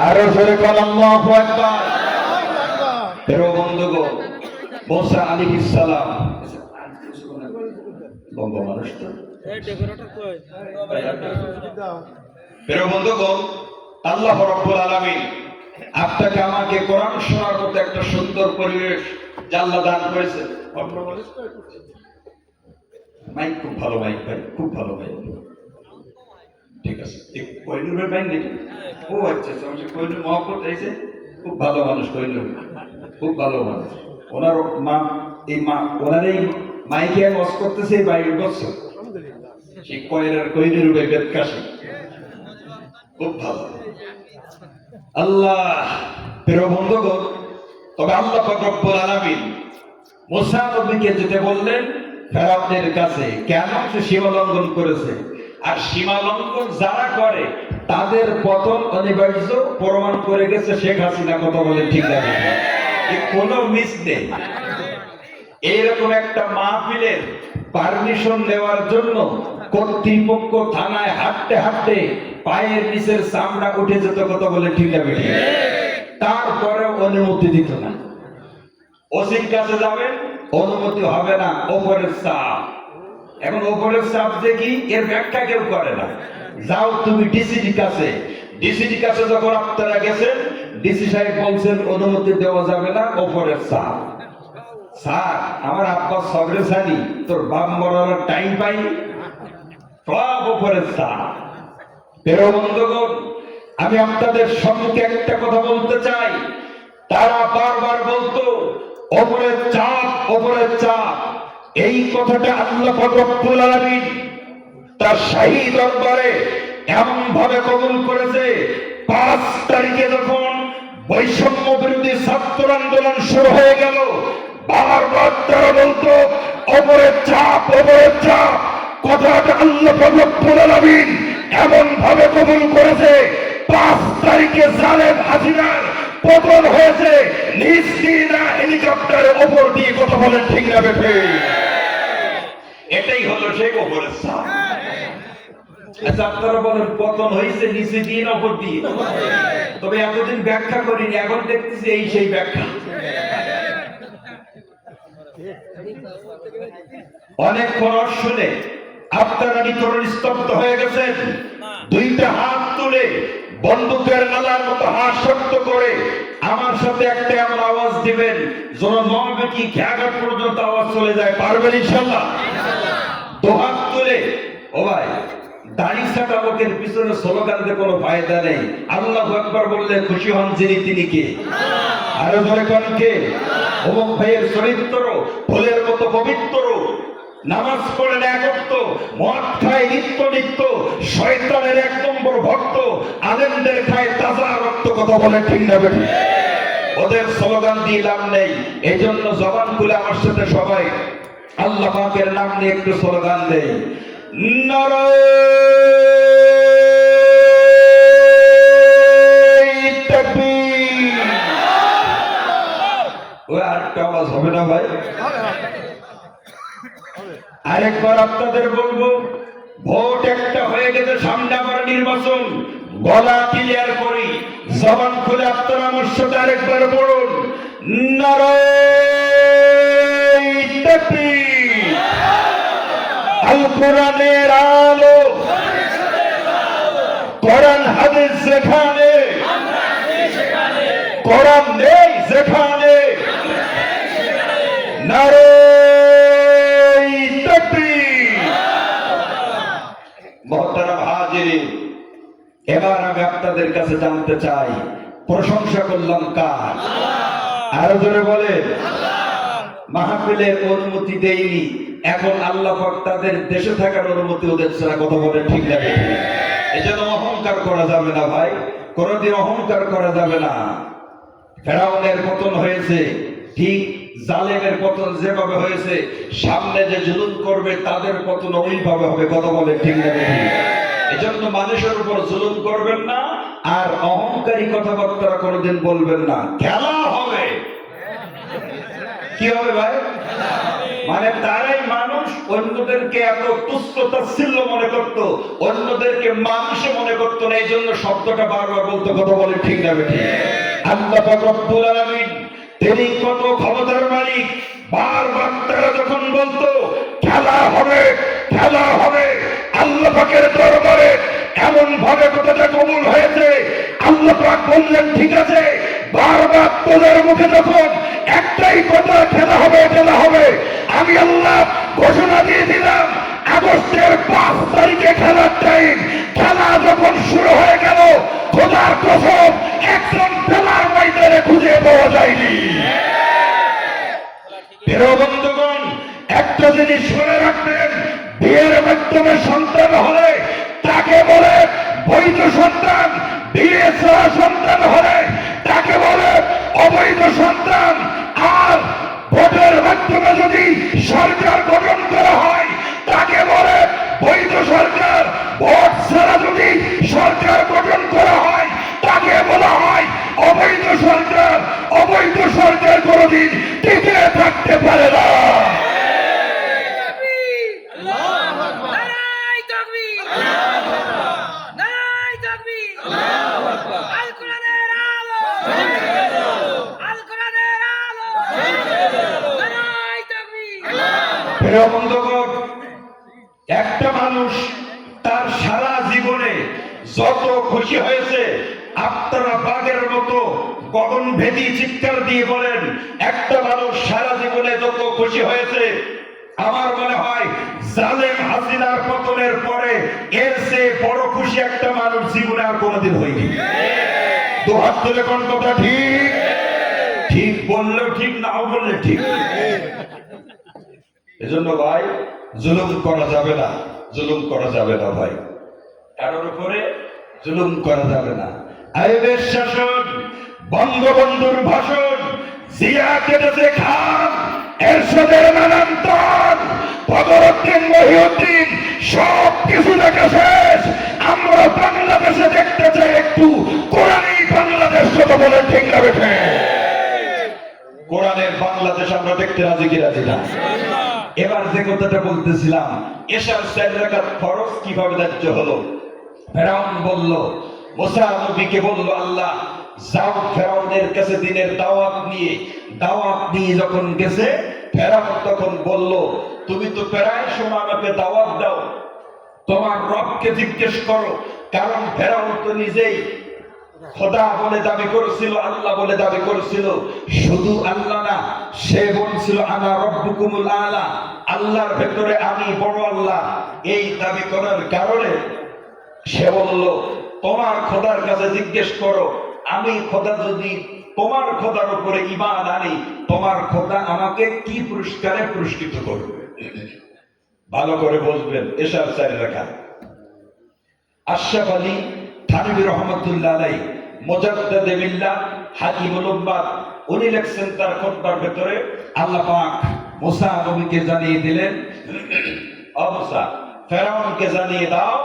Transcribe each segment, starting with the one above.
আরো জোরে কোন আল্লাহু আকবার। প্রিয় বন্ধুগণ, মুসা আলাইহিস সালাম বন্ধু মানুষ তো প্রিয় বন্ধুগণ, আল্লাহ রাব্বুল আলামিন আপনাকে আমাকে কোরআন শোনার মতো একটা সুন্দর পরিবেশ আল্লাহ দান করেছে। মাইক খুব ভালো, মাইক ভাই খুব ভালো মাইক, ঠিক আছে। কইনুরের মাইক নাকি? ও আচ্ছা, আমি কইনুর মহব্বত হয়েছে, খুব ভালো মানুষ কইনুর, খুব ভালো মানুষ। ওনার মা ওনার এই মাইকে ওয়াজ করতেছে 22 বছর, সেই কইনুর ভাই বেদকাশী, খুব ভালো। আল্লাহ প্রিয় বন্ধুগণ, তবে আল্লাহ পাক রব্বুল আলামিন মুসা নবীকে যেতে বললেন ফেরাউনের কাছে, কেন সে সীমা লঙ্ঘন করেছে, আর সীমা লঙ্ঘন যারা করে তাদের পতন অনিবার্য প্রমাণ করে গেছে শেখ হাসিনা। কথা বলে ঠিক লাগে, কোনো মিস নেই। এইরকম একটা মাহফিলের পারমিশন নেওয়ার জন্য কর্তৃপক্ষ থানায় হাঁটতে হাঁটতে পায়ের নিচের চামড়া উঠে যেত। কথা বলে ঠিক আছে, তারপরে অনুমতি দিত না। ওসির কাছে যাবেন, অনুমতি হবে না, ওপরের চাপ। এখন ওপরের চাপ যে কি, এর ব্যাখ্যা কেউ করে না। যাও তুমি ডিসির কাছে। ডিসির কাছে যখন আপনারা গেছেন, ডিসি সাহেব বলছেন অনুমতি দেওয়া যাবে না, ওপরের চাপ। স্যার, আমার আব্বা সবরে জানি, তোর বাপ মরার টাইম পাইনি, সব ওপরের চাপ। প্রিয় বন্ধুগণ, আমি আপনাদের সম্মুখে একটা কথা বলতে চাই। তারা বারবার বলতো ওপরের চাপ, ওপরের চাপ। এই কথাটা আল্লাহ পাক রব্বুল আলামিন তার শাহী দরবারে এমন ভাবে কবুল করেছে। 5 তারিখে যখন বৈষম্য বিরোধী ছাত্র আন্দোলন শুরু হয়ে গেল, বারবার তারা বলতো ওপরের চাপ, ওপরের চাপ। কথাটা আল্লাহ পাক রব্বুল আলামিন এমন ভাবে কবুল করেছে, 5 তারিখে জালেম হাসিনার পতন হয়েছে নিজ হেলিকপ্টারের উপর দিয়ে। কথা বলেন ঠিক না বেঠে? এটাই হলো সেই ওপরের চাপ। আচ্ছা, আপনারা বলেন পতন হয়েছে নিচে দিয়ে না উপর দিয়ে? তবে এতদিন ব্যাখ্যা করিনি, এখন দেখতেছি এই সেই ব্যাখ্যা। অনেক খরচ শুনে আপনারা নিতরণ স্তব্ধ হয়ে গেছেন। 2টা হাত তুলে বন্দুকের নালার মতো হাত শক্ত করে আমার সাথে একটা এমন আওয়াজ দিবেন যেন নবকি ঘাঘাট পর্যন্ত আওয়াজ চলে যায়। পারবেন ইনশাআল্লাহ? 2 হাত তুলে। ও ভাই, দাড়ি ছাটা লোকের পিছনে স্লোগান দিয়ে কোনো ফায়দা নেই। আল্লাহু আকবার বললে খুশি হন যিনি, তিনি কে? আরো ধরে কোন কে? অমুক ভাইয়ের চরিত্র ফুলের মতো পবিত্র, নামাজ পড়েন একত্র, মদ খায় নিত্য নিত্য, শয়তানের 1 নম্বর ভক্ত, আলেমদের খায় তাজা রক্ত। কথা বলে ঠিক না বেঠি? ওদের স্লোগান দিয়ে লাভ নেই। এই জন্য জবান খুলে আমার সাথে সবাই আল্লাহ পাকের নাম নিয়ে একটু স্লোগান দেই। নারায়ে তাকবীর। ওই আরেকটা আওয়াজ হবে না ভাই? আরেকবার আপনাদের বলবো, ভোট একটা হয়ে গেছে, সামনে আবার নির্বাচন। গলা ক্লিয়ার করি, জবান খুলে আপনারা আমার সাথে আরেকবার বলুন, নারায়ে তাকবীর। আল কোরআনের আলো, কোরআন হাদিস যেখানে, কোরআন নেই যেখানে, নারায়ে তাকবীর। মুহতারাম হাজিরিন, এবার আমি আপনাদের কাছে জানতে চাই, প্রশংসা করলাম কার? আরো জোরে বলেন। মাহফিলের অনুমতি দেয়নি, এখন আল্লাহ পাক তাদের দেশে থাকার অনুমতি ওদের ছাড়া। কথা বলেন ঠিক না? এজন্য অহংকার করা যাবে না ভাই, কোনদিন অহংকার করা যাবে না। ফেরাউনের পতন হয়েছে, ঠিক জালেমের পতন যেভাবে হয়েছে, সামনে যে জুলুম করবে তাদের পতন ওইভাবে হবে। কথা বলেন ঠিক না? এজন্য মানুষের উপর জুলুম করবেন না, আর অহংকারী কথাবার্তা কোনোদিন বলবেন না। খেলা হবে। কি হবে ভাই? মানে তারাই মানুষ অন্যদেরকে এত তুচ্ছ তাচ্ছিল্য মনে করত, অন্যদেরকে মানুষে মনে করত না, এই জন্য শব্দটা বারবার বলতে, কথা বলে ঠিক না বেঠিক? আল্লাহ পাক রব্বুল আলামিন তিনি কত ক্ষমতার মালিক, বারবার তারা যখন বলতো খেলা হবে খেলা হবে, আল্লাহ পাকের দরবারে এমন ভাবে কথাটা কবুল হয়েছে, আল্লাহ পাক বললেন ঠিক আছে। বারবার তোদের মুখে যখন একটাই কথা খেলা হবে খেলা হবে, আমি আল্লাহ ঘোষণা দিয়ে দিলাম আগস্টের 5 তারিখে খেলার টাইম। খেলা যখন শুরু হয়ে গেল, খোদার কসম একজন খেলার ময়দানে খুঁজে পাওয়া যায়নি। প্রিয় বন্ধুগণ, একটা জিনিস শুনে রাখবেন, বিয়ের মাধ্যমে সন্তান হলে তাকে বলে বৈধ সন্তান, বিয়ে ছাড়া সন্তান হলে তাকে বলে অবৈধ সন্তান। আর ভোটের মাধ্যমে যদি সরকার গঠন করা হয় তাকে বলে বৈধ সরকার। ভোট ছাড়া যদি সরকার গঠন করা হয় তাকে বলা হয় অবৈধ সরকার। অবৈধ সরকার কোনদিন টিকে থাকতে পারে না। একটা মানুষ তার সারা জীবনে যত খুশি হয়েছে, আপনারা বাঘের মতো গগনভেদী চিৎকার দিয়ে বলেন, একটা মানুষ সারা জীবনে যত খুশি হয়েছে, আমার মনে হয় জালেম হাসিনার পতনের পরে এর চেয়ে বড় খুশি একটা মানুষ জীবনে আর কোনোদিন হয়নি। তো হাত তুলে কোন কথা ঠিক? ঠিক বললেও ঠিক, নাও বললে ঠিক। এজন্য ভাই জুলুম করা যাবে না, জুলুম করা যাবে না ভাই, কারোর উপরে জুলুম করা যাবে না। আইবের শাসন, বঙ্গবন্ধুর ভাষণ, জিয়া কেটেছে খান, এরশাদের নানান্তর, বদরুদ্দিন মহিউদ্দিন, সব কিছু দেখা শেষ। আমরা বাংলাদেশে দেখতে চাই একটু কোরআনী বাংলাদেশ। কথা বলেন ঠিক না বেঠে? কোরআনের বাংলাদেশ আমরা দেখতে রাজি কি রাজি না? এবার যে কথাটা বলতেছিলাম, এশার 4 রাকাত ফরজ কিভাবে ধার্য হলো? ফেরাউন বলল, মুসা নবীকে বলল, আল্লাহ যাও ফেরাউনের কাছে দিনের দাওয়াত নিয়ে যখন গেছে, ফেরাউন তখন বলল, তুমি তো প্রায় সময় আমাকে দাওয়াত দাও, তোমার রবকে জিজ্ঞেস করো। কারণ ফেরাউন তো নিজেই খোদা বলে দাবি করেছিল, আল্লাহ বলে দাবি করেছিল। শুধু আল্লাহ না, সে বলছিল আনা রব্বুকুমুল আলা, আল্লাহর ভেতরে আমি বড় আল্লাহ। এই দাবি করার কারণে সে বলল, তোমার খোদার কাছে জিজ্ঞেস করো, আমি খোদা যদি তোমার খোদার উপরে ঈমান আনি, তোমার খোদা আমাকে কি পুরস্কারে পুরস্কৃত করবে। ভালো করে বলবেন, এশার 4 রাকাত। আশরাফ আলী থানভী রহমাতুল্লাহ আলাইহি, মুজাদ্দিদে মিল্লাহ, হাকিমুল উম্মাহ, উনি লেখছেন তার খুতবার ভেতরে, আল্লাহ পাক মুসা নবীকে জানিয়ে দিলেন, ও মুসা, ফেরাউনকে জানিয়ে দাও,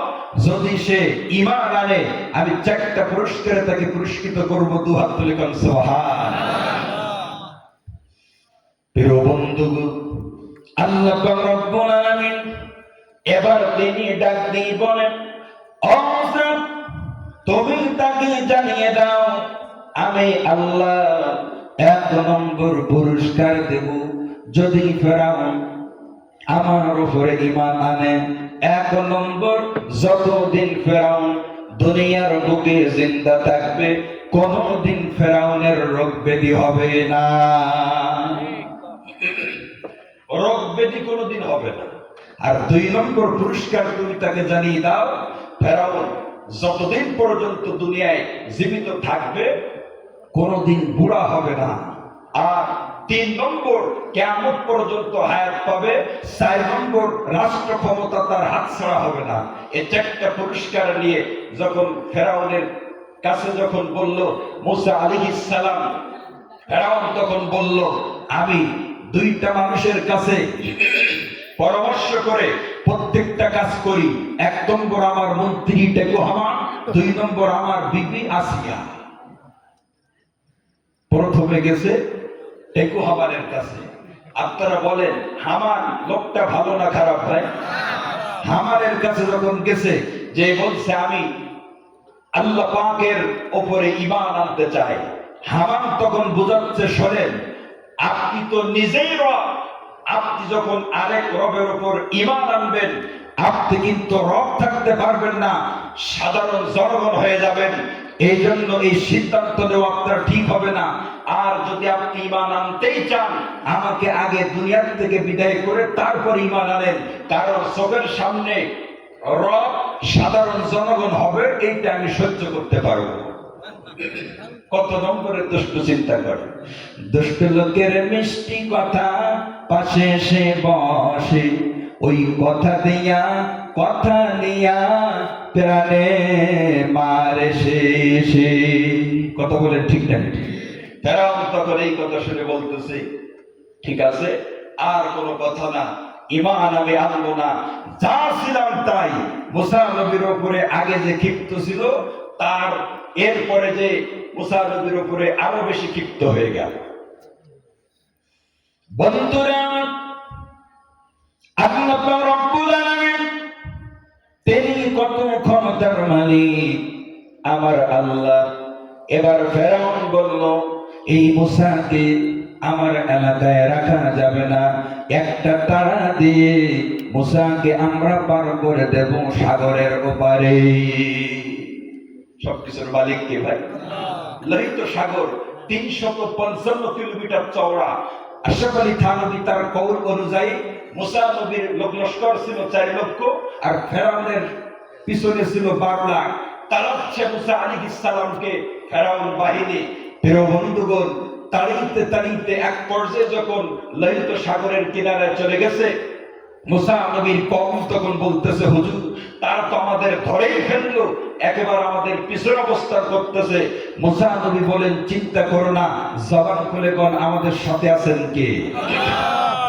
যদি সে ঈমান আনে আমি 4টা পুরস্কারে তাকে পুরস্কৃত করব। দুহাত তুলে কোন সুবহানাল্লাহ। প্রিয় বন্ধুগণ, আল্লাহ পাক রব্বুল আলামিন এবার তিনি ডাক দিয়ে বলেন, ও মুসা, তুমি তাকে জানিয়ে দাও আমি আল্লাহ 1 নম্বর পুরস্কার দেব যদি ফেরাউন আমার উপরে ঈমান আনে। 1 নম্বর, যতদিন ফেরাউন দুনিয়ার বুকে জিন্দা থাকবে কোনদিন ফেরাউনের রোগ ব্যাধি হবে না, রোগ ব্যাধি কোনদিন হবে না। আর 2 নম্বর পুরস্কার তুমি তাকে জানিয়ে দাও, ফেরাউন যতদিন পর্যন্ত দুনিয়ায় জীবিত থাকবে কোনদিন বুড়া হবে না। আর 3 নম্বর, কিয়ামত পর্যন্ত হায়াত পাবে। 4 নম্বর, রাষ্ট্র ক্ষমতা তার হাত ছাড়া হবে না। এই 4টা পুরস্কার নিয়ে যখন ফেরাউনের কাছে যখন বলল মুসা আলাইহিস সালাম, ফেরাউন তখন বলল, আমি 2টা মানুষের কাছে পরামর্শ করে প্রত্যেকটা কাজ করি। 1 নম্বর আমার মন্ত্রী টেকো হামান, 2 নম্বর আমার বিবি আসিয়া। প্রথমে গেছে টেকো হামানের কাছে, আপনারা বলেন হামান লোকটা ভালো না খারাপ ভাই? হামানের কাছে যখন গেছে, যে বলছে আমি আল্লাহ পাকের উপরে ঈমান আনতে চাই, হামান তখন বুঝাচ্ছে শোনেন, আপনি তো নিজেই রব, আপনি যখন আরেক রবের উপর ঈমান আনবেন আপনি কিন্তু রব থাকতে পারবেন না, সাধারণ জনগণ হয়ে যাবেন। এই জন্য এই সিদ্ধান্ত নেওয়া আপনার ঠিক হবে না। আর যদি আপনি ঈমান আনতেই চান, আমাকে আগে দুনিয়ার থেকে বিদায় করে তারপর ঈমান আনেন, কারণ চোখের সামনে রব সাধারণ জনগণ হবে, এইটা আমি সহ্য করতে পারবো। কত নম্বরের দুষ্ট চিন্তা করে। দুষ্ট লোকের মিষ্টি কথা পাশে এসে বসে, ওই কথা দিয়া কথা নিয়া প্রাণে মারে শেষে। কথা বলে ঠিক না? ফেরাউন তখন এই কথা শুনে বলতেছে, ঠিক আছে আর কোনো কথা না, ঈমান আমি আনবো না, যা ছিলাম তাই। মুসা নবীর উপরে আগে যে ক্ষিপ্ত ছিল, তার এরপরে যে মুসা নবীর উপরে আরো বেশি ক্ষিপ্ত হয়ে গেল। বন্ধুরা, আল্লাহ রব্বুল আলামিন তিনি কত ক্ষমতার মালিক আমার আল্লাহ। এবার ফেরাউন বলল, এই মুসাকে আমার এলাকায় রাখা যাবে না, একটা তাড়া দিয়ে মুসাকে আমরা পার করে দেব সাগরের ওপারে। সবকিছুর মালিক কে ভাই? লোহিত সাগর 355 কিলোমিটার চওড়া। আশরাফ আলী থানভী তার কওল অনুযায়ী মুসা নবীর লস্কর ছিল 4 লক্ষ, আর ফেরাউনের পিছনে ছিল 12 লাখ। তাড়াচ্ছে মুসা আলাইহিস সালামকে ফেরাউন বাহিনী। প্রিয় বন্ধুগণ, তাড়িতে তাড়িতে এক পর্যায়ে যখন লোহিত সাগরের কিনারায় চলে গেছে, মুসা নবীর কওম তখন বলতেছে, হুজুর তার তো আমাদের ধরেই ফেললো, একেবারে আমাদের পিছনে অবস্থান করতেছে। মুসা নবী বলেন, চিন্তা করো না, জবান খুলে কোন আমাদের সাথে আছেন কে?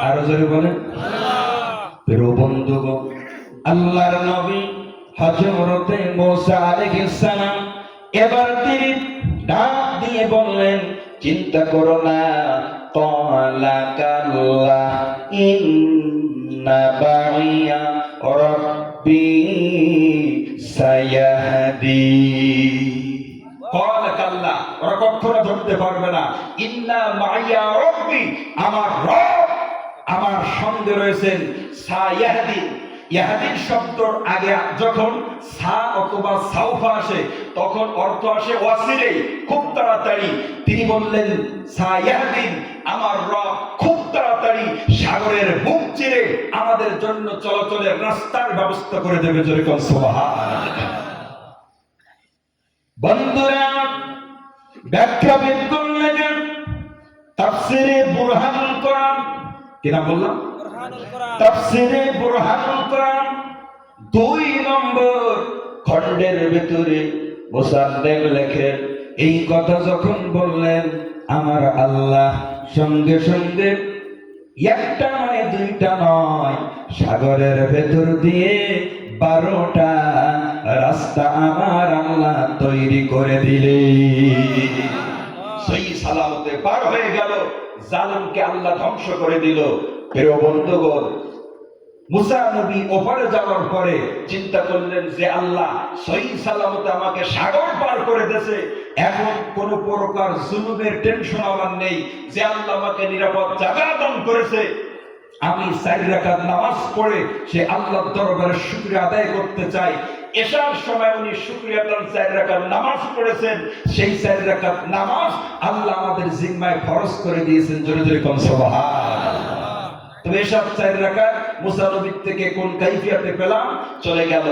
আরো জোরে বলেন। প্রিয় বন্ধুগণ, আল্লাহর নবী হযরতে মুসা আলাইহিস সালাম এবার তিনি ডাক দিয়ে বললেন, চিন্তা করো না, ক্বালা কাল্লা ইন্না বাইয়া রাব্বি সায়াহদি। ক্বালা কাল্লা, ওরা কখনো ধরতে পারবে না। ইন্না মাইয়া রাব্বি, আমার রব আমার সঙ্গে রয়েছেন। সায়াহদি, ইয়াহদিন শব্দর আগে যখন সা অথবা সাউফা আসে তখন অর্থ আসে ওয়াসিলেই, খুব তাড়াতাড়ি। তিনি বললেন, সায়াহদিন, আমার রব খুব তাড়াতাড়ি সাগরের বুক চিরে আমাদের জন্য চলাচলের রাস্তার ব্যবস্থা করে দেবে। জোরে কোন সুবহানাল্লাহ। বন্ধুরা, ব্যাখ্যা বের করলেন তাফসীরে বুরহানুল কোরআন। কি নাম বললাম? তাফসীরে বুরহানুল কোরআন 2 নম্বর খণ্ডের ভিতরে মুসান্নেফ লেখেন, এই কথা যখন বললেন আমার আল্লাহ সঙ্গে সঙ্গে একটা নয়, দুইটা নয়, সাগরের ভেতর দিয়ে 12টা রাস্তা আমার আল্লাহ তৈরি করে দিলেন। সেই সালামতে পার হয়ে গেল, জালিমকে আল্লাহ ধ্বংস করে দিল। প্রিয় বন্ধুগণ, মুসা নবী ওপারে যাওয়ার পরে চিন্তা করলেন যে আল্লাহ সহি সালামতে আমাকে সাগর পার করে দিয়েছে, এখন কোন প্রকার জুলুমের টেনশন আমার নেই, যে আল্লাহ আমাকে নিরাপদ জায়গা দান করেছে। আমি 4 রাকাত নামাজ পড়ে সে আল্লাহর দরবারে শুকরিয়া আদায় করতে চাই। এশার সময় উনি শুকরিয়া দান 4 রাকাত নামাজ পড়েছেন, সেই 4 রাকাত নামাজ আল্লাহ আমাদের জিম্মায় ফরজ করে দিয়েছেন। জোরে জোরে কোন সুবহানাল্লাহ। তবে এসব 4 রাকাত মুসা নবীর থেকে কোন কাইফিয়াতে পেলাম চলে গেল।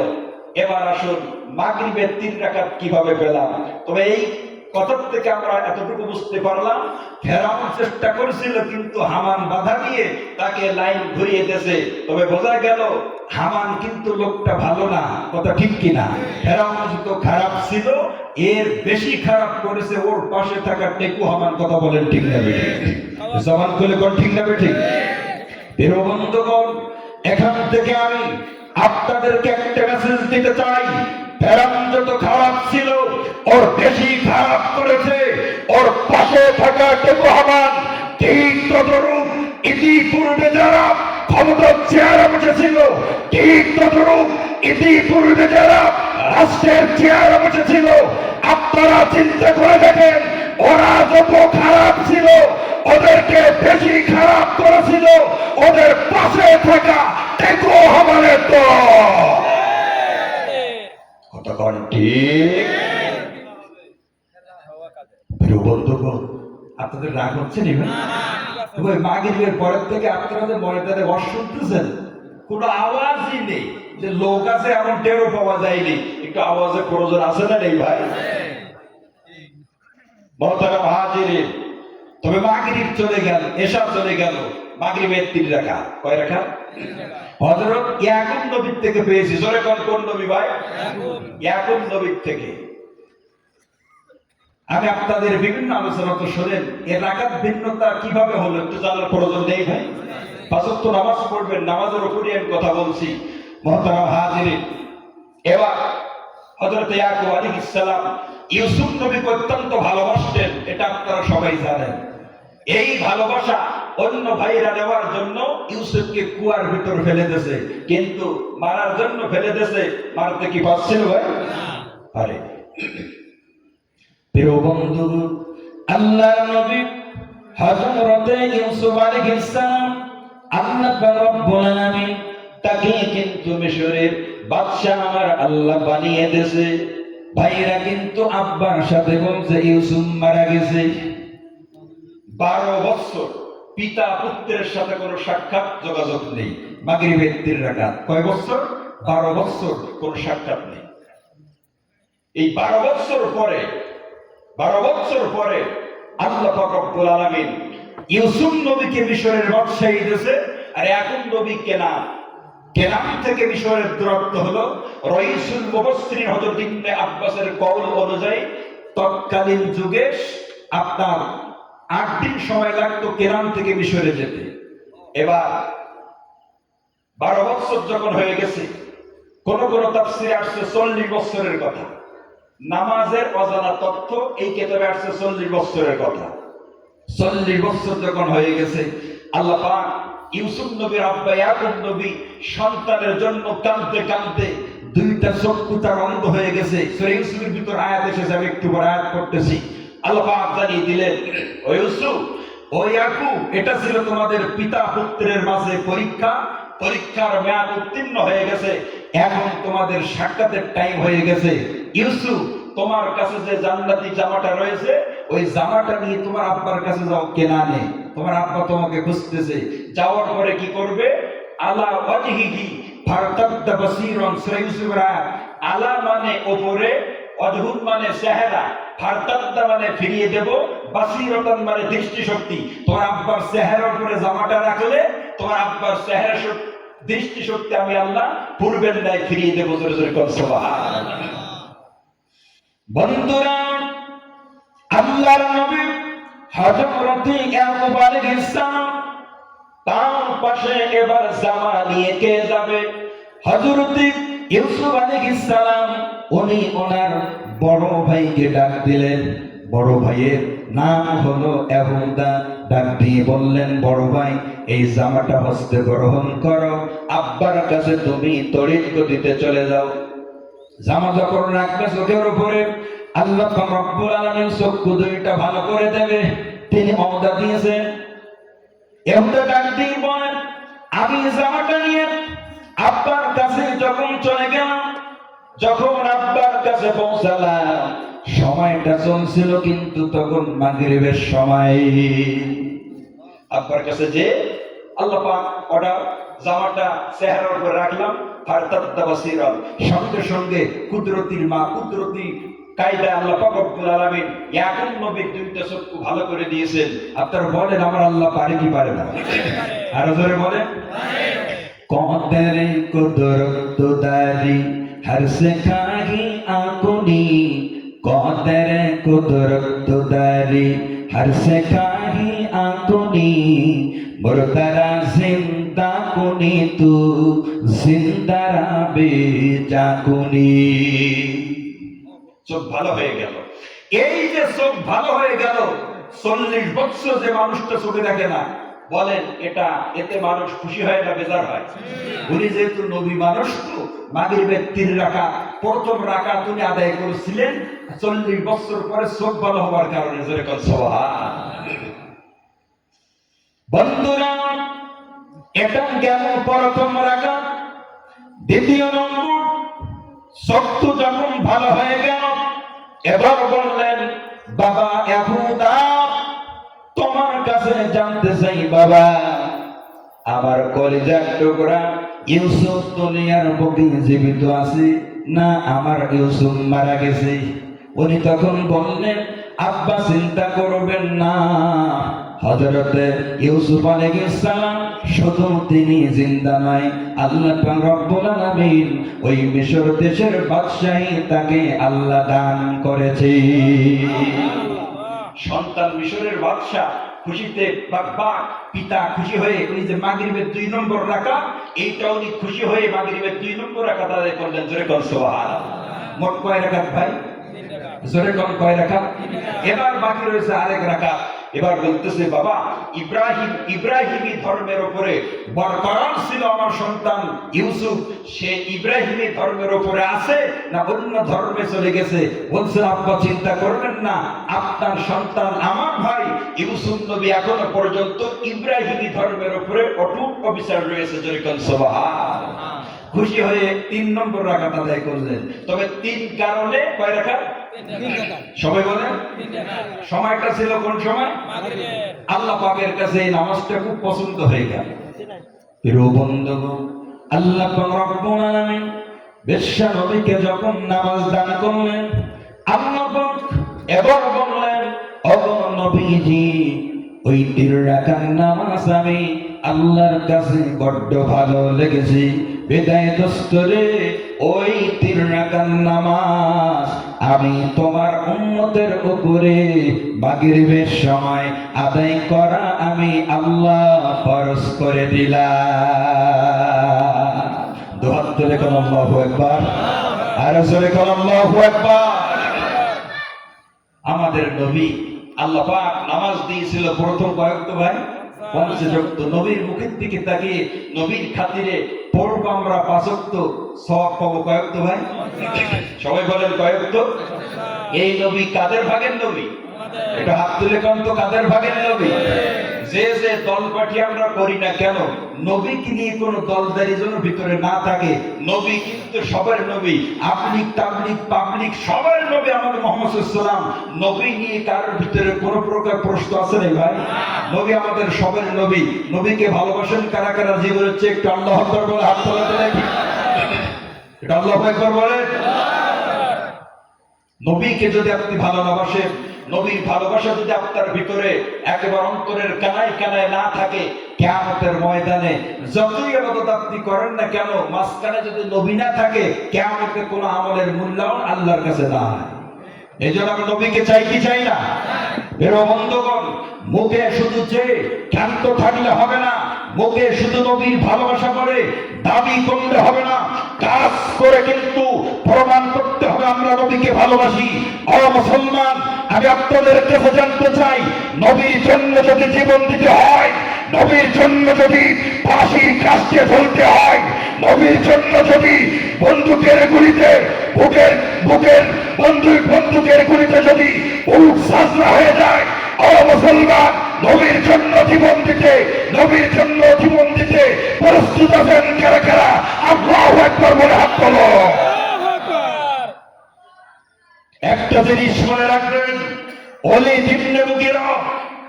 এবার আসুন মাগরিবের 3 রাকাত কিভাবে পেলাম। তবে এই কথা থেকে আমরা এতটুকু বুঝতে পারলাম, ফেরাউন চেষ্টা করেছিল কিন্তু হামান বাধা দিয়ে তাকে লাইন ঘুরিয়ে দিয়েছে। তবে বোঝা গেল হামান কিন্তু লোকটা ভালো না। কথা ঠিক কিনা? ফেরাউন তো খারাপ ছিল, এর বেশি খারাপ করেছে ওর পাশে থাকা টেকু হামান। কথা বলেন ঠিক না বেঠিক? জবান খুলে কোন ঠিক না বেঠিক? প্রিয় বন্ধুগণ, এখান থেকে আমি আপনাদেরকে একটা মেসেজ দিতে চাই, ফেরাউন যত খারাপ ছিল ওর বেশি খারাপ করেছে ওর পাশে থাকা টেকু হামান। ঠিক তদরূপ ইতিপূর্বে যারা ক্ষমতার চেয়ারে বসেছিল, ঠিক ততরূপ ইতিপূর্বে যারা রাষ্ট্রের চেয়ারে বসেছিল, আপনারা চিন্তা করে দেখেন ওরা যত খারাপ ছিল, ওদেরকে বেশি খারাপ করেছিল ওদের পাশে থাকা টেকো আমাদের দল। কতক্ষণ ঠিক? প্রিয় বন্ধুগণ, আপনাদের রাগ হচ্ছে না? ভাই মাগরিবের পরের থেকে আপনারা যে ময়দানে বস শুনতেছেন, কোনো আওয়াজই নেই, যে লোক আছে এমন টেরও পাওয়া যায়নি। একটু আওয়াজের প্রয়োজন আছে না নেই ভাই? মহতারাম হাজিরিন, তবে মাগরিব চলে গেল, এশা চলে গেল, মাগরিবের 3 রাকাত। কয় রাকাত? হযরত ইয়াকুব নবীর থেকে পেয়েছি। জোরে কোন নবী ভাই? ইয়াকুব নবীর থেকে। আমি আপনাদের বিভিন্ন আলোচনা তো শোনেন, এর রাকাত ভিন্নতা কিভাবে হলো একটু জানার প্রয়োজন নেই ভাই? 5 ওয়াক্ত নামাজ পড়বেন, নামাজের উপরই আমি কথা বলছি। মহতারাম হাজিরিন, এবার হযরত ইয়াকুব আলাইহিস সালাম ইউসুফ নবীকে অত্যন্ত ভালোবাসতেন, এটা আপনারা সবাই জানেন। এই ভালোবাসা অন্য ভাইরা নেওয়ার জন্য ইউসুফকে কুয়ার ভিতর ফেলে দিয়েছে, কিন্তু মারার জন্য ফেলে দিয়েছে। মারতে কি পারছিল ভাই? আরে প্রিয় বন্ধু, আল্লাহর নবী হযরত ইউসুফ আলাইহিস সালাম, আল্লাহ রাব্বুল আলামিন তাকে কিন্তু মিশরের বাদশা আমার আল্লাহ বানিয়ে দিয়েছে। ভাইরা কিন্তু আব্বার সাথে বলছে ইউসুফ মারা গেছে। 12 বছর পিতা পুত্রের সাথে কোনো সাক্ষাৎ যোগাযোগ নেই। মাগরিবের 3 রাকাত। কয় বছর? 12 বছর কোনো সাক্ষাৎ নেই। এই 12 বছর পরে আল্লাহ পাক রব্বুল আলামিন ইউসুফ নবীকে মিশরের বাদশাহী দিয়েছে। আর এখন নবী কেনান থেকে মিশরের দূরত্ব হলো, রাইসুল মুফাসসিরিন হযরত ইবনে আব্বাসের কওল অনুযায়ী তৎকালীন যুগে আপনার 8 দিন সময় লাগতো কেনান থেকে মিশরে যেতে। এবার 12 বছর যখন হয়ে গেছে, কোন তাফসীরে আসছে 40 বছরের কথা। নামাজের অজানা তথ্য এই কিতাবে আসছে 40 বছরের কথা। 40 বছর যখন হয়ে গেছে, আল্লাহ পাক ইউসুফ নবীর আব্বা ইয়াকুব নবী সন্তানের জন্য কাঁদতে কাঁদতে 2টা চক্ষু তার অন্ধ হয়ে গেছে। সূরা ইউসুফের ভিতর আয়াত এসেছে, আমি একটু পরে আয়াত পড়তেছি। আল্লাহ পাক জানিয়ে দিলেন, ও ইউসুফ, ও ইয়াকুব, এটা ছিল তোমাদের পিতা পুত্রের মাঝে পরীক্ষার মেয়াদ উত্তীর্ণ হয়ে গেছে। এখন তোমাদের সাক্ষাতের টাইম হয়ে গেছে। ইউসুফ, তোমার কাছে যে জান্নাতি জামাটা রয়েছে, ওই জামাটা নিয়ে তোমার আব্বার কাছে যাও কেনানে। তোমার আব্বা তোমাকে খুঁজতেছে। যাওয়ার পরে কি করবে? আলা ওয়াজহিহি ফারতাদ্দা বাসীরান। সূরা ইউসুফের আয়াত। আলা মানে উপরে, ওয়াজহুন মানে চেহারা, ফারতাদ্দা মানে ফিরিয়ে দেব, বাসীরাতান মানে দৃষ্টিশক্তি। তোমার আব্বার চেহারার উপরে জামাটা রাখলে তোমার আব্বার চেহারা দৃষ্টিশক্তি আমি আল্লাহ পূর্বের ন্যায় ফিরিয়ে দেব। জোরে জোরে কোন সুবহানাল্লাহ। বন্ধুরা, আল্লাহর নবী হযরত ইয়াকুব আলাইহিস সালাম, তার পাশে এবার জামা নিয়ে কে যাবে? হযরত ইউসুফ আলাইহিস সালাম। উনি ওনার বড় ভাইকে ডাক দিলেন। বড় ভাইয়ের নাম হলো ইয়াহুদা। ডাক দিয়ে বললেন, বড় ভাই, এই জামাটা হস্তে গ্রহণ করো, আব্বার কাছে তুমি তড়িৎ গতিতে চলে যাও। জামা যখন রাখবে চোখের উপরে, আল্লাহ পাক রব্বুল আলামিন চক্ষু 2টা ভালো করে দেবে। তিনি ওয়াদা দিয়েছেন। ইয়াহুদা ডাক দিয়ে বলেন, আমি জামাটা নিয়ে আব্বার কাছে যখন চলে গেলাম, যখন আব্বার কাছে পৌঁছালাম, সময়টা চলছিল কিন্তু তখন মাগরিবের সময়। আব্বার কাছে যে আল্লাহ পাক অর্ডার, জামাটা চেহারার উপর রাখলাম, ফারতাদ্দা বাসীরান। সঙ্গে সঙ্গে কুদরতির মা, কুদরতি কায়দায় আল্লাহ পাক রব্বুল আলামিন ইয়াকুব নবীর 2টা চক্ষু ভালো করে দিয়েছেন। আপনারা বলেন, আমার আল্লাহ পারে কি পারে না? আরো জোরে বলেন। কদরে কুদরত দারি হর সে খাহি আকুনি, কদরে কুদরত দারি হর সে খাহি আকুনি, মুরতারা জিন্দা কুনি তু জিন্দারা বেজাকুনি। চোখ ভালো হয়ে গেল। এই যে চোখ ভালো হয়ে গেল, 40 বছর যে মানুষটা চোখে দেখে না, বলেন এটা এতে মানুষ খুশি হয় না বেজার হয়? উনি যেহেতু নবী মানুষ, তো মাগরিবের 3 রাকাত প্রথম রাকাত উনি আদায় করেছিলেন 40 বছর পরে চোখ ভালো হওয়ার কারণে। জোরে কর সুবহান। বন্ধুরা, এটা গেল প্রথম রাকাত। দ্বিতীয় নম্বর, চক্ষু যখন ভালো হয়ে গেল, এবার বললেন, বাবা ইয়াহুদা, তোমার কাছে জানতে চাই বাবা, আমার কলিজার টুকরা ইউসুফ দুনিয়ার বুকে জীবিত আছে না আমার ইউসুফ মারা গেছে? উনি তখন বললেন, আব্বা চিন্তা করবেন না, হযরতে ইউসুফ আলাইহিস সালাম শুধু তিনি জিন্দা নয়, আল্লাহ পাক রব্বুল আলামিন ওই মিশর দেশের বাদশাহী তাকে আল্লাহ দান করেছে। সন্তান মিশরের বাদশা খুশিতে বাবা পিতা খুশি হয়ে উনি যে মাগরিবের 2 নম্বর রাকাত, এইটা উনি খুশি হয়ে মাগরিবের 2 নম্বর রাকাত আদায় করলেন। জোরে কোন সুবহানাল্লাহ। মোট কয় রাকাত ভাই? জোরে কোন কয় রাকাত? এবার বাকি রয়েছে আরেক রাকাত। এবার বলতেছে, বাবা ইব্রাহিমী ধর্মের উপরে বরকরার ছিল আমার সন্তান ইউসুফ, সে ইব্রাহিমী ধর্মের উপরে আছে না অন্য ধর্মে চলে গেছে? বলছে, আব্বা চিন্তা করবেন না, আপনার সন্তান আমার ভাই ইউসুফ নবী এখনো পর্যন্ত ইব্রাহিমী ধর্মের উপরে অটুট অবিচার রয়েছে। জোরে কোন সুবহানাল্লাহ। খুশি হয়ে 3 নম্বর রাকাত আদায় করলেন। তবে 3 কারণে কয় রাকাত? সবাই বলেন। সময়টা ছিল কোন সময়? আল্লাহ পাকের কাছে এই নামাজটা খুব পছন্দ হয়ে গেল। প্রিয় বন্ধুগণ, আল্লাহ পাক রব্বুল আলামিন বিশ্ব নবীকে যখন নামাজ দান করলেন, আল্লাহ পাক এবার বললেন, ওগো নবীজি, ওই 3 রাকাত নামাজ আমি আল্লাহর কাছে বড্ড ভালো লেগেছে। বিদায় দোস্তরে, ওই 3 রাকাত নামাজ আমি তোমার উম্মতের উপরে মাগরিবের সময় আদায় করা আমি আল্লাহ ফরজ করে দিলাম। দুহাত তুলে কোন আল্লাহু আকবার, আর জোরে কোন আল্লাহু আকবার। আমাদের নবী আল্লাহ পাক নামাজ দিয়েছিল প্রথম কয়েক ভাই 50 ওয়াক্ত। নবীর মুখের দিকে তাকিয়ে নবীর খাতিরে পড়ব আমরা 5 ওয়াক্ত, সওয়াব পাবো কয়েক ভাই? সবাই বলেন কয়েক। এই নবী কাদের ভাগের নবী? এটা হাত তুলে কোন তো কাদের ভাগের নবী? যে যে দল পার্টি আমরা করি না কেন, নবীকে নিয়ে কোনো দলদারি যেন ভিতরে না থাকে। নবী কিন্তু সবার নবী, আপলিক তাবলিক পাবলিক সবার নবী আমাদের মুহাম্মদ সাল্লাল্লাহু আলাইহি ওয়াসাল্লাম। নবী নিয়ে কারোর ভিতরে কোনো প্রকার প্রশ্ন আছে না ভাই? নবী আমাদের সবার নবী। নবীকে ভালোবাসেন কারা কারা? জীবন হচ্ছে একটু আল্লাহু আকবার বলে হাত তোলাতে দেখি। এটা আল্লাহু আকবার বলেন। নবীকে যদি আপনি ভালোবাসেন, নবীর ভালোবাসা যদি আপনার ভিতরে একেবারে অন্তরের কানায় কানায় না থাকে, কিয়ামতের ময়দানে যতই ইবাদত আপনি করেন না কেন, মাঝখানে যদি নবী না থাকে, কিয়ামতে কোনো আমলের মূল্যায়ন আল্লাহর কাছে নাই। এই জন্য আমরা নবীকে চাই কি চাই না? প্রিয় বন্ধুগণ, মুখে শুধু চেয়ে ক্ষান্ত থাকলে হবে না, মুখে শুধু নবীর ভালোবাসা করে দাবি করলে হবে না, কাজ করে কিন্তু প্রমাণ করতে হবে আমরা নবীকে ভালোবাসি। ও মুসলমান, আমি আপনাদের কাছে জানতে চাই, নবীর জন্য যদি জীবন দিতে হয়, নবীর জন্য যদি ফাঁসির কাস্তে ঝুলতে হয়, নবীর জন্য যদি বন্দুকের গুলিতে বন্দুকের গুলিতে যদি বুক সাজনা হয়ে যায়, ও মুসলমান, নবীর জন্য জীবন দিতে, নবীর জন্য জীবন দিতে প্রস্তুত আছেন কারা কারা? আল্লাহু আকবার বলে হাত তোলো। একটা জিনিস মনে রাখবেন, ওয়ালিদ ইবনে মুগীরা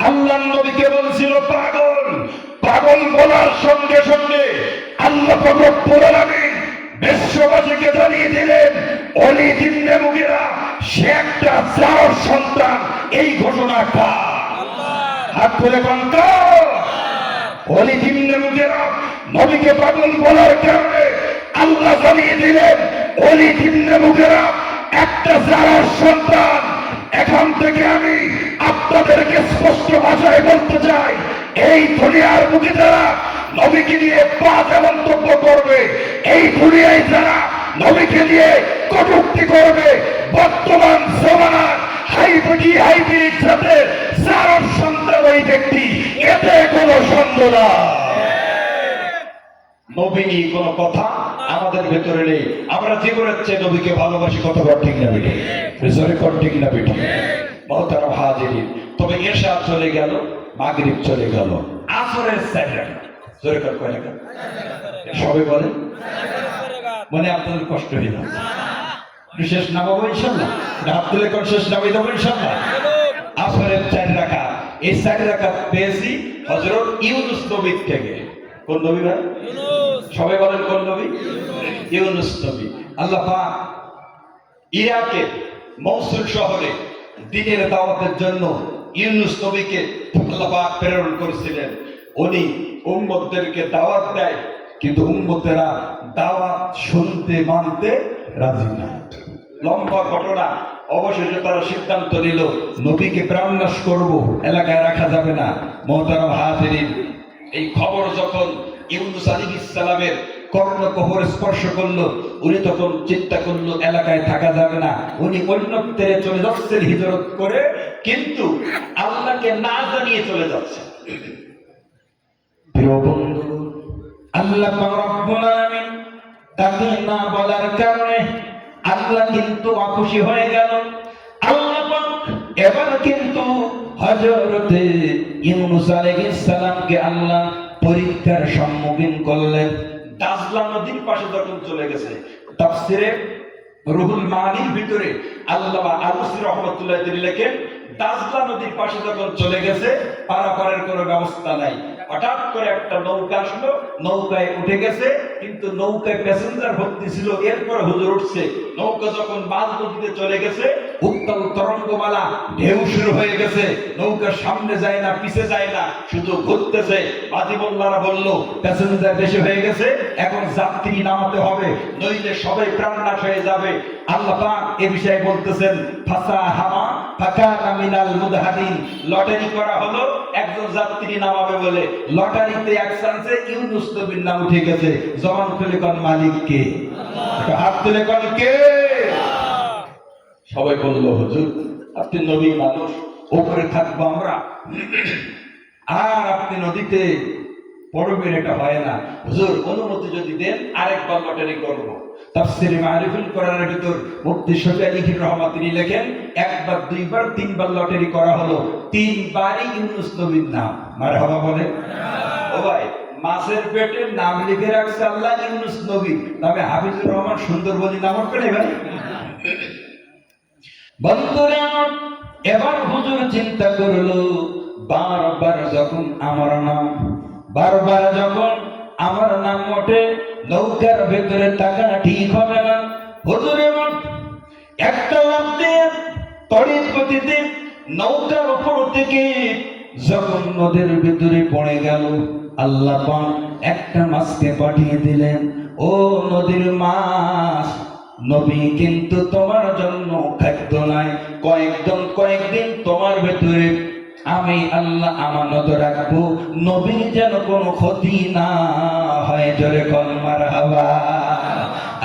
আল্লাহর নবীকে বলছিল পাগল। পাগল বলার সঙ্গে সঙ্গে আল্লাহ পাক রব্বুল আলামিন বিশ্ববাসীকে জানিয়ে দিলেন, ওয়ালিদ ইবনে মুগীরা সে একটা জার সন্তান। এই ঘোষণা কার? হাত তুলে কোন কার? ওয়ালিদ ইবনে মুগীরা নবীকে পাগল বলার কারণে আল্লাহ জানিয়ে দিলেন, ওয়ালিদ ইবনে মুগীরা একটা জার সন্তান। এখন থেকে আমি আপনাদেরকে স্পষ্ট ভাষায় বলতে চাই, এই দুনিয়ার বুকে যারা নবীকে নিয়ে বাজে মন্তব্য করবে, এই দুনিয়ায় যারা নবীকে নিয়ে কটূক্তি করবে, বর্তমান জমানার হাইব্রিড সাথে যার সন্তান ওই ব্যক্তি, এতে কোনো সন্দেহ না? নবী কোন কথা আমাদের ভেতরে নেই। আমরা জীবনের চেয়ে নবীকে ভালোবাসি, কথা বল ঠিক না বেটি? জোরে কর ঠিক না বেটি? মহতারাম হাজিরিন, তবে এশা চলে গেল, মাগরিব চলে গেল, আসরের 4 রাকাত। জোরে কর কয় রাকাত? সবাই বলে, মানে আপনাদের কষ্ট হইল শেষ নামাবো ইনশাল্লাহ, রাত তুলে কোন শেষ নামাই দেবো ইনশাল্লাহ। আসরের 4 রাকাত, এই 4 রাকাত পেয়েছি হযরত ইউনূস নবীর থেকে। কোন নবী ভাই? সবাই বলেন কোন নবী? ইউনূস নবী। আল্লাহ পাক ইরাকের মৌসুল শহরে দ্বীনের দাওয়াতের জন্য ইউনূস নবীকে আল্লাহ পাক প্রেরণ করেছিলেন। উনি উম্মতদেরকে দাওয়াত দেয়, কিন্তু উম্মতেরা দাওয়াত শুনতে মানতে রাজি না। লম্বা ঘটনা, অবশেষে তারা সিদ্ধান্ত নিল নবীকে প্রাণনাশ করব, এলাকায় রাখা যাবে না। মুহতারাম হাজিরিন, এই খবর যখন ইউনূস আলাইহিস সালামের কর্ণকহর স্পর্শ করলো, উনি তখন চিন্তা করলো এলাকায় থাকা যাবে না। উনি অন্যত্রে চলে যাচ্ছেন হিজরত করে, কিন্তু আল্লাহকে না জানিয়ে চলে যাচ্ছেন। প্রিয় বন্ধু, আল্লাহ পাক রব্বুল আলামিন তাকে না বলার কারণে আল্লাহ কিন্তু অখুশি হয়ে গেল। আল্লাহ পাক এবার কিন্তু হযরতে ইউনূস আলাইহিস সালামকে আল্লাহ পরীক্ষার সম্মুখীন করলেন। দাজলা নদীর পাশে যখন চলে গেছে, তাফসিরে রুহুল মানির ভিতরে আল্লামা আলুসি রাহমাতুল্লাহ তিনি লেখেন, দাজলা নদীর পাশে যখন চলে গেছে, পারাপারের কোনো ব্যবস্থা নাই। হঠাৎ করে একটা নৌকা আসলো, নৌকায় উঠে গেছে, কিন্তু নৌকায় প্যাসেঞ্জার ভর্তি ছিল। এরপর হুজুর উঠছে, নৌকা যখন মাঝ নদীতে চলে গেছে, উত্তাল তরঙ্গমালা, ঢেউ শুরু হয়ে গেছে। নৌকা সামনে যায় না, পিছে যায় না, শুধু ঘুরতেছে। বাজিবল্লারা বলল প্যাসেঞ্জার বেশি হয়ে গেছে, এখন যাত্রী নামাতে হবে, নইলে সবাই প্রাণনাশ হয়ে যাবে। আল্লাহ পাক এ বিষয়ে বলতেছেন, ফাসাহামা ফাকানা মিনাল মুদহাদিন, লটারি করা হলো একজন যাত্রী নামাবে বলে। লটারিতে এক চান্সে ইউনূস নবীর নাম উঠে গেছে। জবান খুলে কোন মালিক কে? আল্লাহ। হাত তুলে কোন কে? আল্লাহ। সবাই বলল হুজুর আপনি নবী মানুষ, উপরে থাকবো আমরা, আর আপনি নদীতে পড়বেন, এটা হয় না। হুজুর অনুমতি যদি দেন আরেকবার লটারি করব। তাফসীরে মারিফুল কোরআনের ভিতর মুফতি শফি আলী রহমাত তিনি লেখেন, একবার, দুইবার, তিনবার লটারি করা হলো, তিনবারই ইউনূস নবীর নাম। মারহাবা বলে। ও ভাই, মাছের পেটে নাম লিখে রাখছে আল্লাহ ইউনূস নবী, তবে হাফিজুর রহমান সুন্দরবনী নাম করে ভাই। বন্ধুরা, এবার হুজুর চিন্তা করলো, বারবার যখন আমার নাম, বারবার যখন আমার নাম ওঠে, নৌকার ভেতরে থাকা ঠিক হবে না। হুজুর এবার একটা লাফ দিয়ে তড়িৎ গতিতে নৌকার উপর থেকে যখন নদীর ভিতরে পড়ে গেল, আল্লাহ পাক একটা মাছকে পাঠিয়ে দিলেন। ও নদীর মাছ, নবী কিন্তু তোমার জন্য খাদ্য নাই, কয়েকদিন তোমার ভেতরে আমি আল্লাহ আমানত রাখবো, নবীর যেন কোনো ক্ষতি না হয়। জোরে কল মারহাবা।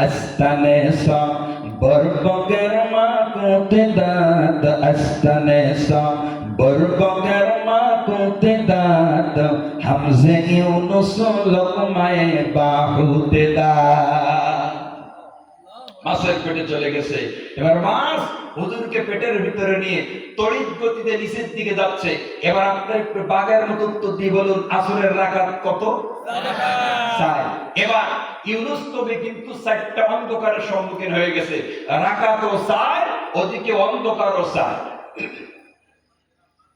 আস্তানে সা বরবগের মা কোতে দাদ, আস্তানে সা বরবগের মা কোতে দাদ, হামজে ইউনূস লোকমায়ে বাহুতে দাদ। মাছের পেটে চলে গেছে। এবার মাছ হুজুরকে পেটের ভিতরে নিয়ে তড়িৎ গতিতে নিচের দিকে যাচ্ছে। এবার আপনার একটু বাগের মতো উত্তর দিয়ে বলুন, আসরের রাকাত কত? 4। এবার ইউনূস নবী কিন্তু 4টা অন্ধকারের সম্মুখীন হয়ে গেছে। রাকাতও 4, ওদিকে অন্ধকারও 4।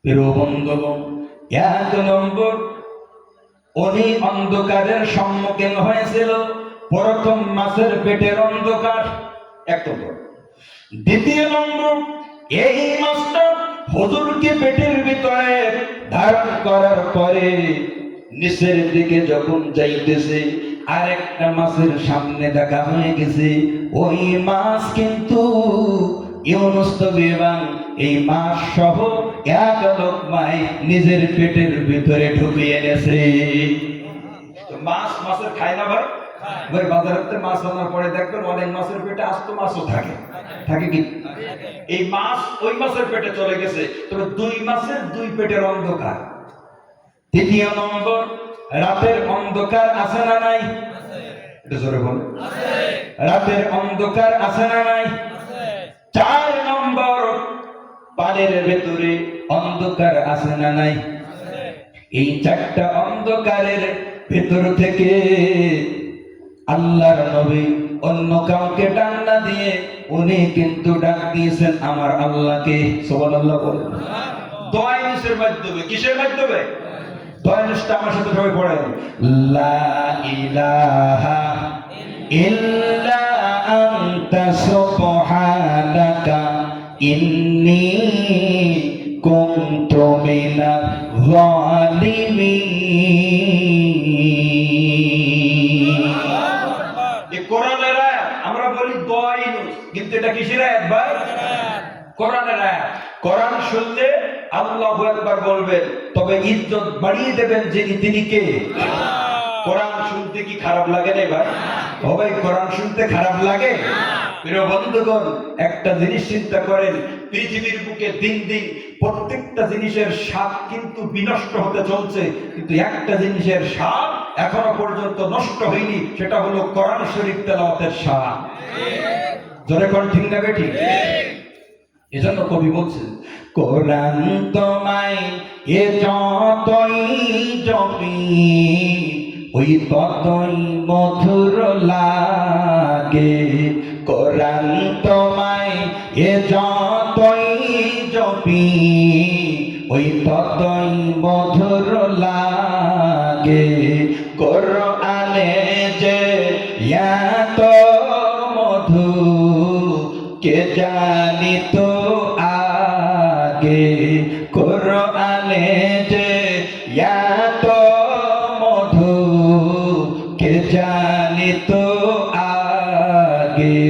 প্রিয় বন্ধুগণ, 1 নম্বর উনি অন্ধকারের সম্মুখীন হয়েছিল, প্রথম মাছের পেটের অন্ধকার, 1 নম্বর। দ্বিতীয় নম্বর, এই মাছটা হুজুরকে পেটের ভিতরে ধারণ করার পরে নিচের দিকে যখন যাইতেছে, আরেকটা মাছের সামনে দেখা হয়ে গেছে। ওই মাছ কিন্তু ইউনূস নবী এবং এই মাছ সহ এক লোকমায় নিজের পেটের ভিতরে ঢুকিয়ে এনেছে। মাছ মাছের খায় না ভাই? ভাই বাজারেতে মাছ আনার পরে দেখবেন অনেক মাছের পেটে আস্ত মাছও থাকে, থাকে কি? এই মাছ ওই মাছের পেটে চলে গেছে, তবে 2 মাছের 2 পেটের অন্ধকার। তৃতীয় নম্বর, রাতের অন্ধকার আছে না নাই? এটা জোরে বলে। রাতের অন্ধকার আছে না নাই? 4 নম্বর, পানির ভেতরে অন্ধকার আছে না নাই? এই 4টা অন্ধকারের ভেতর থেকে আল্লাহর নবী অন্য কাউকে ডাক না দিয়ে উনি কিন্তু ডাক দিয়েছেন আমার আল্লাহকে। সুবহানাল্লাহ বলেন। দোয়া ইউনুসের মাধ্যমে। কিসের মাধ্যমে? দোয়া ইউনুসটা আমার সাথে সবাই পড়েন। লা ইলাহা ইল্লা আনতা সুবহানাকা ইন্নী কুনতু মিনাজ জালিমিন। এই কোরআনের আয়াত। আমরা বলি দোয়া ইউনুস, কিন্তু এটা কিসের আয়াত ভাই? কোরআনের আয়াত। কোরআন শুনলে আল্লাহু আকবার বলবেন, তবে ইজ্জত বাড়িয়ে দেবেন যিনি, তিনি কে? কোরআন শুনতে কি খারাপ লাগে না ভাই? ও ভাই, কোরআন শুনতে খারাপ লাগে? প্রিয় বন্ধুগণ, একটা জিনিস চিন্তা করেন, পৃথিবীর বুকে দিন দিন প্রত্যেকটা জিনিসের স্বাদ কিন্তু বিনষ্ট হতে চলছে, কিন্তু একটা জিনিসের স্বাদ এখনো পর্যন্ত নষ্ট হয়নি, সেটা হলো কোরআন শরীফ তেলাওয়াতের স্বাদ। জোরে কোন ঠিক না বেঠিক? এজন্য কবি বলছেন, কোরআন তোমায় এ যতই জপি ওই ততই মধুর লাগে। কোরআন তোমায় এ যতই জপি ওই ততই মধুর লাগে। কোরআনে যে এত মধু কে জানিত আগে। কোরআনে যে এত মধু কে জানিত আগে,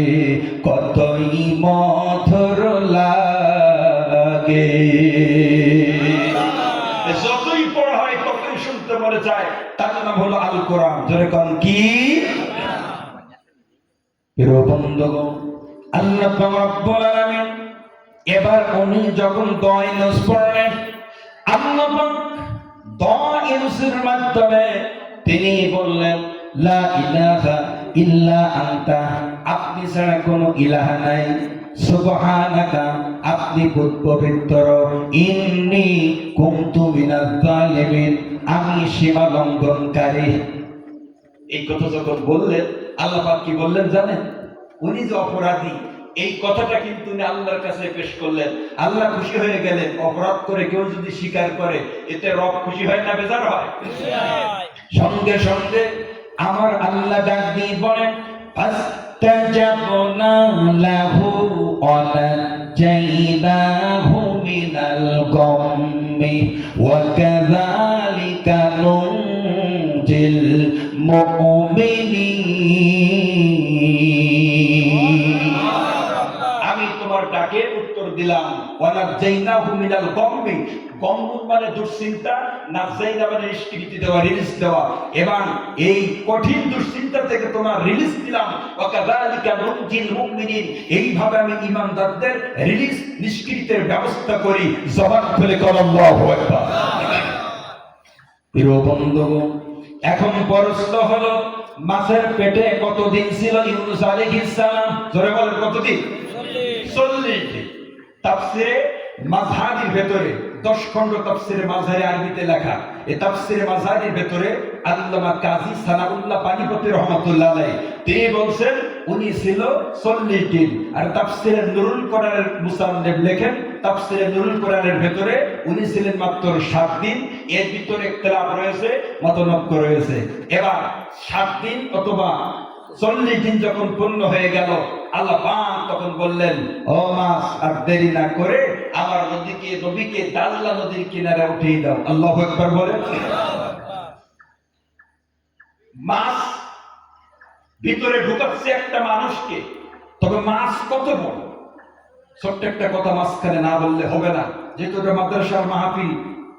কতই মধুর লাগে। যতই পড়া হয় ততই শুনতে মনে চায়, তার নাম হলো আল কোরআন। জোরে কোন কি? প্রিয় বন্ধুগণ, আল্লাহ রাব্বুল আলামিন এবার উনি যখন দোয়া ইউনুস পড়লেন, আল্লাহ পাক দোয়া ইউনুসের মাধ্যমে তিনি বললেন, লা ইলাহা ইল্লা আনতা, আপনি ছাড়া কোনো ইলাহা নাই। সুবহানাকা, আপনি পবিত্র। ইন্নী কুনতু মিনাজ জালিমিন, আমি সীমা লঙ্ঘনকারী। এই কথা যখন বললেন, আল্লাহ পাক কি বললেন জানেন? উনি যে অপরাধী, এই কথাটা কিন্তু উনি আল্লাহর কাছে পেশ করলেন। আল্লাহ খুশি হয়ে গেলেন। অপরাধ করে কেউ যদি স্বীকার করে, এতে রব খুশি হয় না বেজার হয়? সঙ্গে সঙ্গে আমার আল্লাহ ডাক দিয়ে বলেন, ফাস্তাজাবনা লাহু ওয়া নাজাইনাহু মিনাল গাম্মি ওয়া কাযালিকা নুনজিল মুমিনিন। আমি তোমার ডাকে উত্তর দিলাম। ওয়া নাজাইনাহু মিনাল গাম্মি, গম্ম মানে দুশ্চিন্তা, নাজাইনা মানে নিষ্কৃতি দেওয়া, রিলিজ দেওয়া। এবং এই কঠিন দুশ্চিন্তা থেকে তোমার রিলিজ দিলাম। ওয়া কাযালিকা নুনজিল মুমিনিন, এইভাবে আমি ঈমানদারদের রিলিজ নিষ্কৃতির ব্যবস্থা করি। জবান খুলে বলো আল্লাহু আকবার। প্রিয় বন্ধুগণ, এখন প্রশ্ন হলো, মাছের পেটে কতদিন ছিল ইউনুস আলাইহিস সালাম? জোরে বলেন কতদিন? 40 দিন। তাফসিরে মাযহারির ভেতরে 10 খণ্ড তাফসিরে মাযহারি আরবিতে লেখা। এই তাফসিরে মাযহারির ভেতরে আল্লামা কাজী সানাউল্লাহ পানিপতি রাহমাতুল্লাহ আলাইহি তিনি বলছেন উনি ছিল 40 দিন। আর তাফসিরে নুরুল কোরআনের মুসান্নিফ লেখেন, তাফসিরে নুরুল কোরআনের ভেতরে উনি ছিলেন মাত্র 7 দিন। এর ভিতরে ইখতিলাফ রয়েছে, মতনৈক্য রয়েছে। এবার 7 দিন অথবা 40 দিন যখন পূর্ণ হয়ে গেল, আল্লাহ পাক তখন বললেন, ও মাছ, আর দেরি না করে আমার নবীকে দাজলা নদীর কিনারে উঠিয়ে দাও। আল্লাহু আকবার বলেন। মাছ ভিতরে ঢুকাচ্ছে একটা মানুষকে, তবে মাছ কত বড়? ছোট্ট একটা কথা মাঝখানে না বললে হবে না, যেহেতু এটা মাদ্রাসার মাহফিল,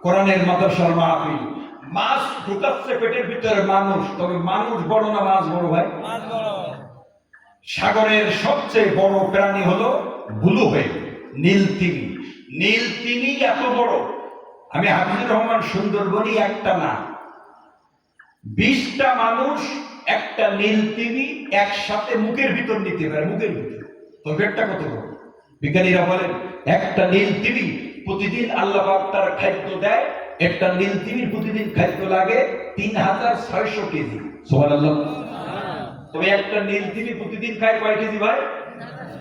কোরআনের মাদ্রাসার মাহফিল। মাছ ঢুকাচ্ছে পেটের ভিতরে মানুষ, তবে মানুষ বড় না মাছ বড় ভাই? সাগরের সবচেয়ে বড় প্রাণী হলো ব্লু হোয়েল, নীল তিমি। নীল তিমি এত বড়, আমি হাফিজুর রহমান সুন্দরবনই একটা না, 20টা মানুষ একটা নীল তিমি একসাথে মুখের ভিতর নিতে পারে, মুখের ভিতর। তো পেটটা কত বড়? বিজ্ঞানীরা বলেন একটা নীল তিমি প্রতিদিন আল্লাহ পাক তার খাদ্য দেয়। একটা নীল তিমির প্রতিদিন খাদ্য লাগে 3600 কেজি। সুবহানাল্লাহ। তবে একটা নীল তিমি প্রতিদিন খায় কয় কেজি ভাই?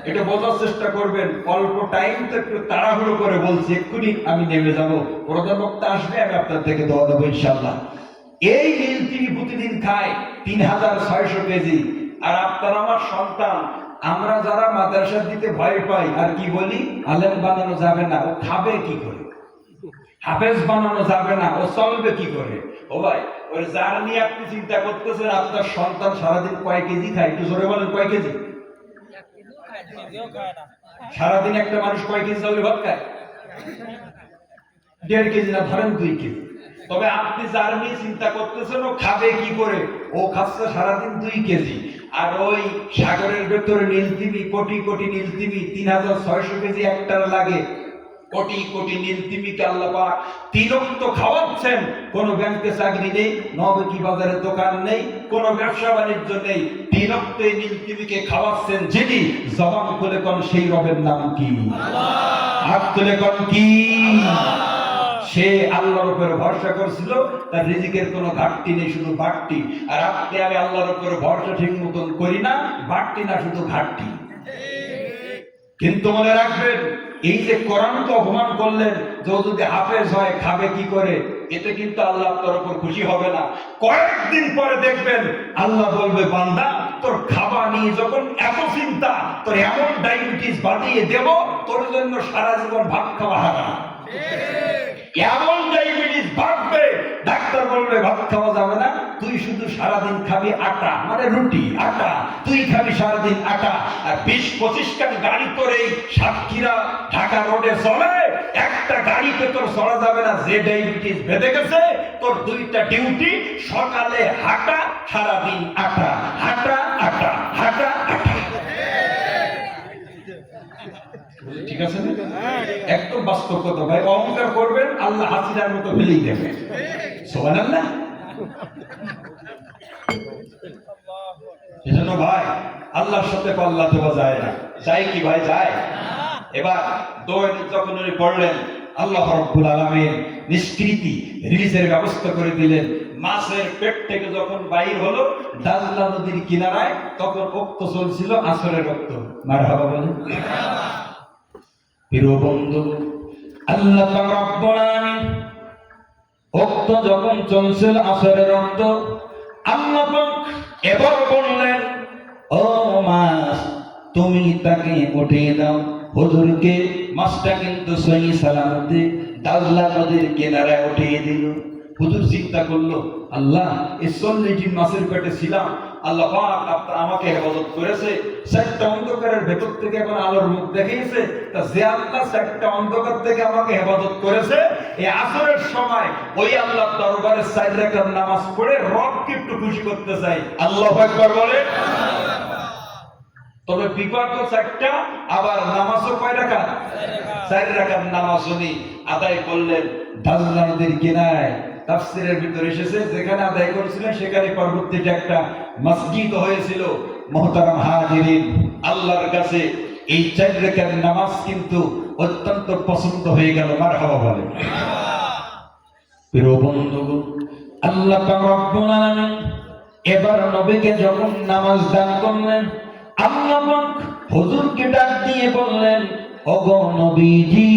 এটা বোঝার চেষ্টা করবেন। অল্প টাইম তো একটু তাড়াহুড়ো করে বলছি, এক্ষুনি আমি নেমে যাবো, প্রধান বক্তা আসবে, আমি আপনার থেকে দোয়া দেবো ইনশাআল্লাহ। এই নীল তিমি প্রতিদিন খায় 3600 কেজি। আর আপনার আমার সন্তান, আমরা যারা মাদ্রাসা দিতে ভয় পাই আর কি বলি, আলেম বানানো যাবে না, ও খাবে কি করে? হাফেজ বানানো যাবে না, ও চলবে কি করে? ও ভাই, ওই যার নিয়ে আপনি চিন্তা করতেছেন, আপনার সন্তান সারাদিন কয় কেজি খায়? একটু জোরে বলেন, কয় কেজি? সারাদিন একটা মানুষ কয় কেজি চাউলের ভাত খায়? 1.5 কেজি না, ধরেন 2 কেজি। তবে আপনি যার নিয়ে চিন্তা করতেছেন ও খাবে কি করে, ও খাচ্ছে সারাদিন 2 কেজি। আর ওই সাগরের ভেতরে নীলতিমি, কোটি কোটি নীলতিমি, 3600 কেজি একটার লাগে। কোটি কোটি নীলতিমিকে আল্লাহ পাক তিরক্ত খাওয়াচ্ছেন। কোন ব্যাংকে চাকরি নেই, নবকি বাজারে দোকান নেই, কোন ব্যবসা বাণিজ্য নেই, তিরক্ত এই নীলতিমিকে খাওয়াচ্ছেন যিনি। জবান খুলে কোন সেই রবের নাম কি? হাত তুলে কোন কি? সে আল্লাহর উপরে ভরসা করছিল, তার রিজিকের কোনো ঘাটতি নেই, শুধু বাড়তি। আর আপনি আমি আল্লাহর উপরে ভরসা ঠিক মতন করি না, বাড়তি না, শুধু ঘাটতি। কিন্তু মনে রাখবেন, এই যে কোরআনকে অপমান করলেন, যে যদি হাফেজ হয় খাবে কি করে, এতে কিন্তু আল্লাহ আপনার উপর খুশি হবে না। কয়েকদিন পরে দেখবেন আল্লাহ বলবে, বান্দা তোর খাবার নিয়ে যখন এত চিন্তা, তোর এমন ডায়াবেটিস বাড়িয়ে দেব, তোর জন্য সারা জীবন ভাত খাওয়া হারাম। এমন ডায়াবেটিস বাড়বে, ডাক্তার বলবে ভাত খাওয়া যাবে না, তুই শুধু সারাদিন খাবি আটা, মানে রুটি, আটা, তুই খাবি সারাদিন আটা। আর 20-25 খান গাড়ি করে সাতক্ষীরা ঢাকা রোডে চলে, একটা গাড়িতে তোর চলা যাবে না। যে ডায়াবেটিস বেঁধে গেছে, তোর 2টা ডিউটি, সকালে হাঁটা, সারাদিন আটা, হাঁটা, আটা, হাঁটা, আটা। ঠিক আছে, একদম বাস্তব কথা ভাই। অহংকার করবেন, আল্লাহ হাসিনার মতো ফেলেই দেবেন। সুবহানাল্লাহ। এজন্য ভাই, আল্লাহর সাথে পাল্লা দেওয়া যায় না। যায় কি ভাই? যায়। এবার দোয়া যখন উনি পড়লেন, আল্লাহ রাব্বুল আলামিন নিষ্কৃতি রিলিজের ব্যবস্থা করে দিলেন। মাছের পেট থেকে যখন বাইর হলো দাজলা নদীর কিনারায়, তখন রক্ত চলছিল, আসরের রক্ত। মারহাবা বলেন। প্রিয় বন্ধু, আল্লাহ পাক রব্বুল আলামিন রক্ত যখন চলছিল, আসরের রক্ত, আল্লাহ পাক এবার বললেন, ও মাছ, তুমি তাকে উঠিয়ে দাও। হুজুরকে মাছটা কিন্তু সহি সালামতে দাজলা নদীর কিনারায় উঠিয়ে দিল। হুজুর চিন্তা করলো, আল্লাহ এই 40 দিন মাছের পেটে ছিলাম, আল্লাহ পাক আমাকে হেফাজত করেছে। 4টা অন্ধকারের ভেতর থেকে এখন আলোর মুখ দেখিয়েছে। তা যে আল্লাহ 4টা অন্ধকার থেকে আমাকে হেফাজত করেছে, এই আসরের সময় ওই আল্লাহ দরবারে 4 রাকাত নামাজ পড়ে রবকে একটু খুশি করতে চাই। আল্লাহু আকবার বলে। তবে বিপদ তো 4টা, আবার নামাজও কয় রাকাত? 4 রাকাত নামাজ উনি আদায় করলেন দাজলা নদীর কিনারায়। তাফসীরের ভিতরে এসেছে, যেখানে আদায় করেছিলেন সেখানে পরবর্তীতে একটা মসজিদ হয়েছিল। মুহতারাম হাজিরিন, আল্লাহর কাছে এই 4 রাকাত নামাজ কিন্তু অত্যন্ত পছন্দ হয়ে গেল। মারহাবা বলেন। প্রিয় বন্ধুগণ, আল্লাহ পাক রব্বুল আলামিন এবার নবীকে যখন নামাজ দান করলেন, আল্লাহ পাক হুজুরকে ডাক দিয়ে বললেন, ওগো নবীজি,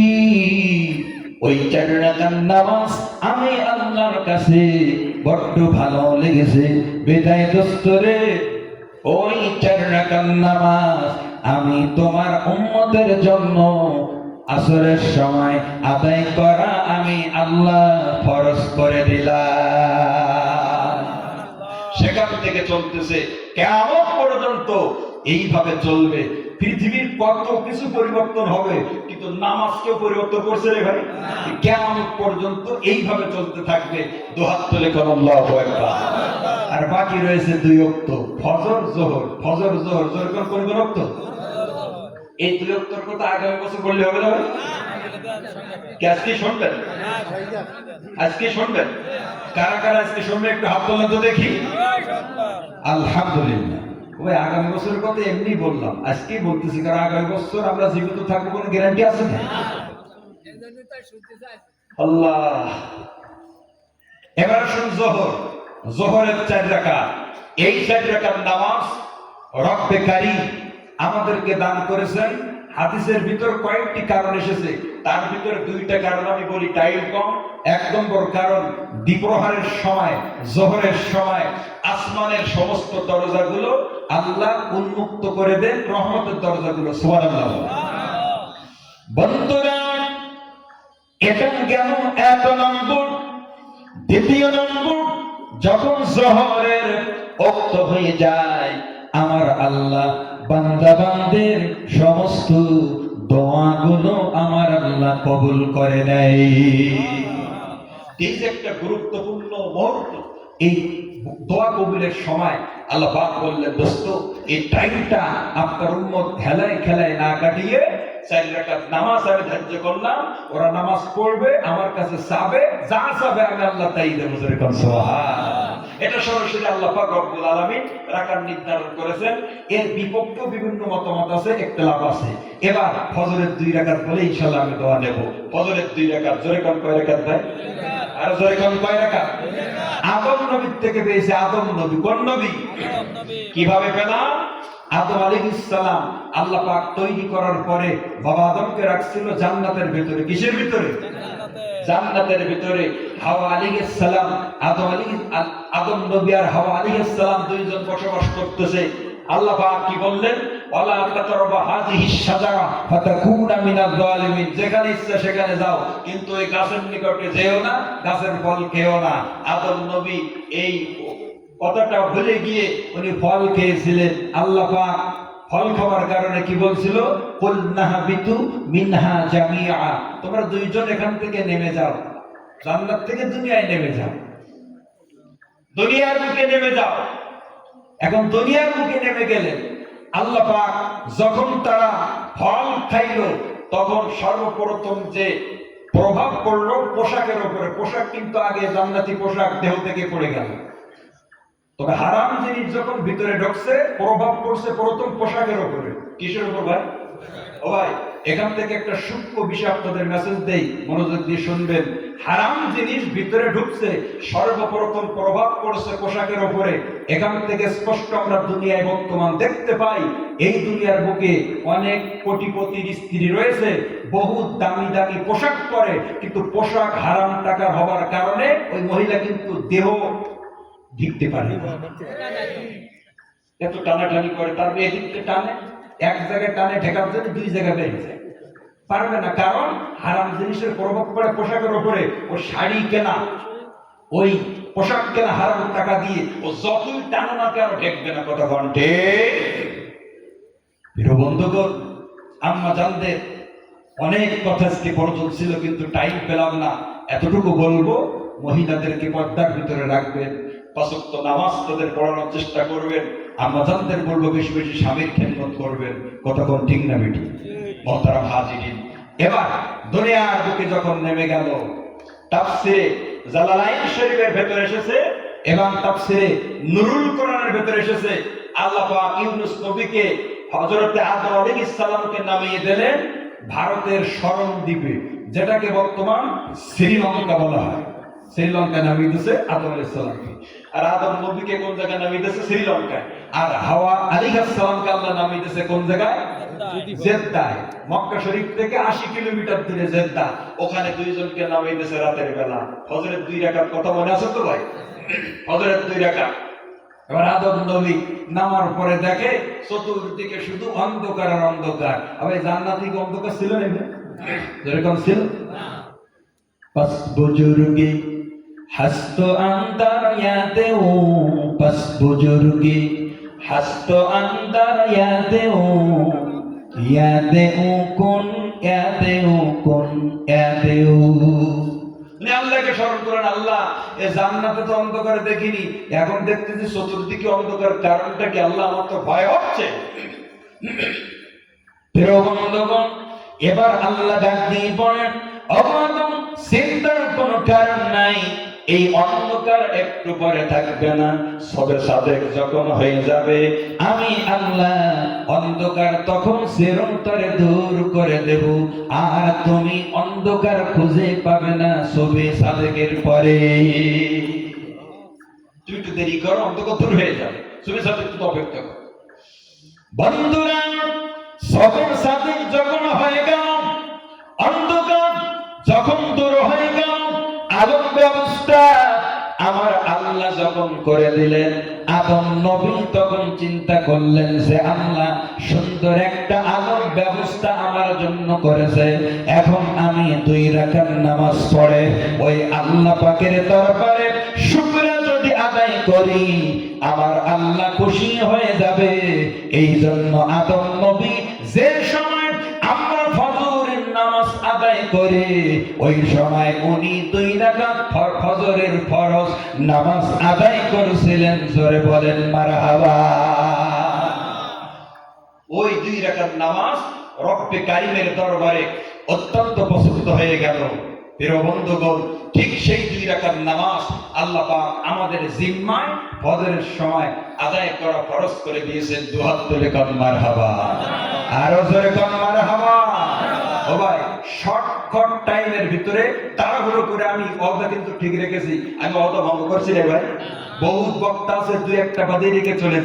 ওই 4 রাকাত নামাজ আমি আল্লাহর কাছে বড্ড ভালো লেগেছে। বিদায় দোস্তরে, ওই 4 রাকাত নামাজ আমি তোমার উম্মতের জন্য আসরের সময় আদায় করা আমি আল্লাহ ফরজ করে দিলাম। সেখান থেকে চলতেছে কিয়ামত পর্যন্ত এইভাবে চলবে। পৃথিবীর কত কিছু পরিবর্তন হবে, কিন্তু নামাজকেও পরিবর্তন করছে রে ভাই। কিয়ামত পর্যন্ত এইভাবে চলতে থাকবে। দুহাত তুলে কোন আল্লাহু আকবার। আর বাকি রয়েছে 2 ওয়াক্ত, ফজর যোহর। ফজর যোহর জোর কোন ওয়াক্ত? এই 2 ওয়াক্তের কথা আগামী বছর বললে হবে না ভাই? আজকে শুনবেন, আজকে শুনবেন। কারা কারা আজকে শুনবে একটু হাত তোলা তো দেখি। আলহামদুলিল্লাহ। ওই আগামী বছরের কথা এমনি বললাম, আজকেই বলতেছি, কারণ আগামী বছর আমরা জীবিত থাকবো কোনো গ্যারান্টি আছে না। আল্লাহ। এবার শুন জোহর, জোহরের 4 রাকাত, এই 4 রাকাত নামাজ রব্বে কারীম আমাদেরকে দান করেছেন। হাদিসের ভিতর কয়েকটি কারণ এসেছে, তার ভিতরে 2টা কারণ আমি বলি, টাইম কম। 1 নম্বর কারণ, দ্বিপ্রহরের সময়, জোহরের সময় আসমানের সমস্ত দরজাগুলো আল্লাহ উন্মুক্ত করে দেন, রহমতের দরজাগুলো। সুবহানাল্লাহ। বন্ধুরা, এটা কেন 1 নম্বর। 2 নম্বর, যখন জোহরের ওয়াক্ত হয়ে যায়, আমার আল্লাহ বান্দা বান্দাদের সমস্ত দোয়াগুলো আমার আল্লাহ কবুল করে নেয়। এই যে একটা গুরুত্বপূর্ণ মুহূর্ত, এই দোয়া কবুলের সময় আল্লাহ পাক বললেন, দোস্ত এই টাইমটা আপনার উম্মত খেলায় খেলায় না কাটিয়ে 4 রাকাত নামাজ আমি ধার্য করলাম, ওরা নামাজ পড়বে, আমার কাছে চাবে, যা চাবে আমি আল্লাহ তাই দেব। সুবহানাল্লাহ। এটা সরাসরি আল্লাহ পাক রব্বুল আলামিন রাকাত নির্ধারণ করেছেন। এর বিপক্ষে বিভিন্ন মতামত আছে, ইখতিলাফ আছে। এবার ফজরের 2 রাকাত বলে ইনশাআল্লাহ আমি দোয়া নেব। ফজরের 2 রাকাত, জোরে কোন কয় রাকাত ভাই? আর জোরে কোন কয় রাকাত? আদম নবীর থেকে পেয়েছে। আদম নবী কোন নবী? কিভাবে পেলাম? আদম আলাইহিস সালাম আল্লাহ পাক তৈরি করার পরে বাবা আদমকে রাখছিল জান্নাতের ভিতরে। কিসের ভিতরে? জান্নাতের ভিতরে। হাওয়া আলাইহিস সালাম, আদম নবী আর হাওয়া আলাইহিস সালাম দুইজন বসবাস করতেছে। আল্লাহ পাক কি বললেন? ওয়ালা তাকরাবা হাযিহিস শাজারা ফাতাকুনা মিনাজ জালিমিন। যেখানে ইচ্ছা সেখানে যাও, কিন্তু এই গাছের নিকটে যেও না, গাছের ফল খেও না। আদম নবী এই কথাটা ভুলে গিয়ে উনি ফল খেয়েছিলেন। আল্লাহ পাক ফল খাওয়ার কারণে কি বলছিল? কুল নাহবিতু মিনহা জামিআ, তোমরা দুইজন এখান থেকে নেমে যাও, জান্নাত থেকে দুনিয়ায় নেমে যাও, দুনিয়ার বুকে নেমে যাও। এখন দুনিয়ার বুকে নেমে গেলেন। আল্লাহ পাক যখন তারা ফল খাইলো, তখন সর্বপ্রথম যে প্রভাব পড়লো পোশাকের উপরে। পোশাক কিন্তু আগে জান্নাতি পোশাক দেহ থেকে পড়ে গেল, তবে হারাম জিনিস যখন ভিতরে ঢুকছে, প্রভাব পড়ছে প্রথম পোশাকের উপরে। কিসের উপর ভাই? ও ভাই, এখান থেকে একটা সূক্ষ্ম বিষয় আপনাদের মেসেজ দেই, মনোযোগ দিয়ে শুনবেন। হারাম জিনিস ভিতরে ঢুকছে, সর্বপ্রথম প্রভাব পড়ছে পোশাকের উপরে। এখান থেকে স্পষ্ট আমরা দুনিয়ায় বর্তমান দেখতে পাই, এই দুনিয়ার বুকে অনেক কোটিপতির স্ত্রী রয়েছে, বহু দামি দামি পোশাক পরে, কিন্তু পোশাক হারাম টাকার হবার কারণে ওই মহিলা কিন্তু দেহ ঢিকতে পারে না। এত টানাটানি করে, তার এদিকে টানে, এক জায়গায় টানে ঢেকার জন্য 2 জায়গায় বেরিয়ে যায়, পারবে না। কারণ হারাম জিনিসের প্রভাব পড়ে পোশাকের উপরে। ও শাড়ি কেনা, ওই পোশাক কেনা হারাম টাকা দিয়ে, ও যতই টানো না কেন ঢেকবে না। কথা ঘন্টে বন্ধুগণ, আম্মা জানদের অনেক কথা আজকে প্রয়োজন ছিল, কিন্তু টাইম পেলাম না। এতটুকু বলবো, মহিলাদেরকে পর্দার ভিতরে রাখবেন, 5 ওয়াক্ত নামাজ তাদের পড়ানোর চেষ্টা করবেন। আম্মা জানদের বলবো বেশি বেশি স্বামীর খেদমত করবেন। কথা কোন ঠিক না বেটি? মুহতারাম হাজিরিন, এবার দুনিয়ার বুকে যখন নেমে গেল, তাফসিরে জালালাইন শরীফের ভেতরে এসেছে এবং তাফসিরে নুরুল কোরআনের ভেতরে এসেছে, আল্লাহ পাক ইউনূস নবীকে হযরতে আদম আলাইহিস সালামকে নামিয়ে দিলেন ভারতের শরণ দ্বীপে, যেটাকে বর্তমান শ্রীলঙ্কা বলা হয়। শ্রীলঙ্কা নামিয়ে দিয়েছে আদম আলাইহিস সালামকে। আর আদম নবীকে কোন জায়গায় নামিয়ে দিয়েছে? শ্রীলঙ্কায়। আর হাওয়া আলাইহিস সালামকে আল্লাহ নামিয়ে দিয়েছে কোন জায়গায়? জেদ্দায়। মক্কা শরীফ থেকে 80 কিলোমিটার দূরে জেদ্দা। ওখানে দুইজনকে নামিয়ে দিয়েছে রাতের বেলা। ফজরের 2 রাকাত, কথা মনে আছে তো ভাই? ফজরের 2 রাকাত। এবার আদম নবী নামার পরে দেখে চতুর্দিকে শুধু অন্ধকার আর অন্ধকার। আবার জান্নাতি অন্ধকার ছিল না? যেরকম ছিল না। পাঁচ বুজুর্গে হস্ত আন্দার ইয়াদে ও, পাঁচ বুজুর্গে হস্ত আন্দার ইয়াদে ও, ইয়াদে ও কোন, ইয়াদে ও কোন, ইয়াদে ও। আল্লাহকে স্মরণ করেন। আল্লাহ, এ জান্নাতে তো অন্ধকারে দেখিনি, এখন দেখতেছি চতুর্দিকে অন্ধকার, কারণটা কি? আল্লাহ, আমার তো ভয় হচ্ছে। এবার আল্লাহ ডাক দিয়ে বলেন, আদম চিন্তার কোনো কারণ নাই। এই অন্ধকার একটু পরে থাকবে না, সবে সাদেক যখন হয়ে যাবে আমি আল্লাহ অন্ধকার তখন চিরন্তরে দূর করে দেব, আর তুমি অন্ধকার খুঁজে পাবে না সবে সাদেকের পরে। তুই একটু দেরি করো, অন্ধকার দূর হয়ে যাবে, সবে সাদেক একটু অপেক্ষা করো। বন্ধুরা, সবে সাদেক যখন হয়ে গেল, অন্ধকার যখন দূর হয়ে গেল, আলোর ব্যবস্থা আমার আল্লাহ যখন করে দিলেন, আদম নবী তখন চিন্তা করলেন যে আল্লাহ সুন্দর একটা আলোর ব্যবস্থা আমার জন্য করেছে, এখন আমি 2 রাকাত নামাজ পড়ে ওই আল্লাহ পাকের দরবারে শুকরিয়া যদি আদায় করি আমার আল্লাহ খুশি হয়ে যাবে। এই জন্য আদম নবী যে সময় আমরা ফজরের নামাজ আদায় করে ওই সময় উনি 2 রাকাত ফজরের ফরজ নামাজ আদায় করেছিলেন। জোরে বলেন মারহাবা। ওই 2 রাকাত নামাজ রব্বে কারিমের দরবারে অত্যন্ত পছন্দ হয়ে গেল। প্রিয় বন্ধুগণ, ঠিক সেই 2 রাকাত নামাজ আল্লাহ পাক আমাদের জিম্মায় ফজরের সময় আদায় করা ফরজ করে দিয়েছেন। দুহাত তুলে কোন মারহাবা, আরো জোরে কোন মারহাবা। ও ভাই, শর্টকাট টাইমের ভিতরে তাড়াহুড়ো করে আমি ওয়াদা কিন্তু ঠিক রেখেছি, আমি ওয়াদা ভঙ্গ করছি রে ভাই। বহুত বক্তা আছে 2-1টা বাদে রেখে চলে যায়।